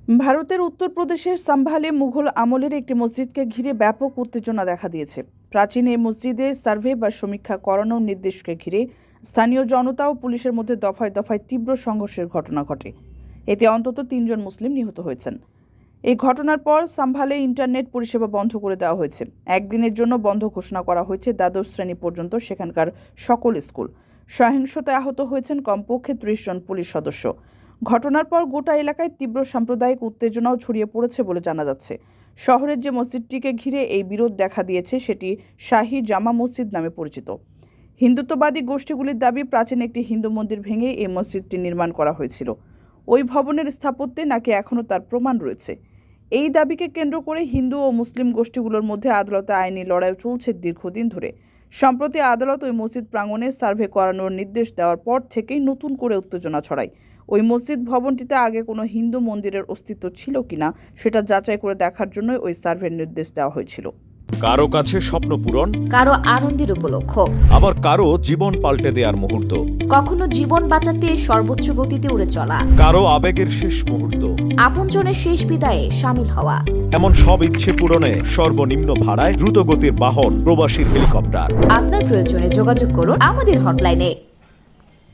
ভারতের উত্তরপ্রদেশের সাম্ভালে মুঘল আমলের একটি মসজিদকে ঘিরে ব্যাপক উত্তেজনা দেখা দিয়েছে। প্রাচীন এই মসজিদে সার্ভে বা সমীক্ষা করানোর নির্দেশকে ঘিরে স্থানীয় জনতা ও পুলিশের মধ্যে দফায় দফায় তীব্র সংঘর্ষের ঘটনা ঘটে। এতে অন্তত ৩ জন মুসলিম নিহত হয়েছেন। এই ঘটনার পর সাম্ভালে ইন্টারনেট পরিষেবা বন্ধ করে দেওয়া হয়েছে। একদিনের জন্য বন্ধ ঘোষণা করা হয়েছে দ্বাদশ শ্রেণী পর্যন্ত সেখানকার সকল স্কুল। সহিংসতায় আহত হয়েছেন কমপক্ষে ৩০ জন পুলিশ সদস্য। ঘটনার পর গোটা এলাকায় তীব্র সাম্প্রদায়িক উত্তেজনাও ছড়িয়ে পড়েছে বলে জানা যাচ্ছে। শহরের যে মসজিদটিকে ঘিরে এই বিরোধ দেখা দিয়েছে সেটি শাহী জামা মসজিদ নামে পরিচিত। হিন্দুত্ববাদী গোষ্ঠীগুলির দাবি, প্রাচীন একটি হিন্দু মন্দির ভেঙে এই মসজিদটি নির্মাণ করা হয়েছিল। ওই ভবনের স্থাপত্যে নাকি এখনও তার প্রমাণ রয়েছে। এই দাবিকে কেন্দ্র করে হিন্দু ও মুসলিম গোষ্ঠীগুলোর মধ্যে আদালতে আইনি লড়াই চলছে দীর্ঘদিন ধরে। সম্প্রতি আদালত ওই মসজিদ প্রাঙ্গণে সার্ভে করানোর নির্দেশ দেওয়ার পর থেকেই নতুন করে উত্তেজনা ছড়ায়। ওই মসজিদ ভবনটিতে আগে কোনো হিন্দু মন্দিরের অস্তিত্ব ছিল কিনা সেটা যাচাই করে দেখার জন্য ওই সার্ভের নির্দেশ দেওয়া হয়েছিল। কারো কাছে স্বপ্ন পূরণ, কারো আনন্দের উপলক্ষ, আবার কারো জীবন পাল্টে দেওয়ার মুহূর্ত, কখনো জীবন বাঁচাতে সর্বোচ্চ গতিতে উড়ে চলা, কারো আবেগের শেষ মুহূর্ত, আপনজনের শেষ বিদায়ে শামিল হওয়া। এমন সব ইচ্ছে পূরণে সর্বনিম্ন ভাড়ায় দ্রুতগতির বাহন প্রবাসীর হেলিকপ্টার। আপনার প্রয়োজনে যোগাযোগ করুন আমাদের হটলাইনে।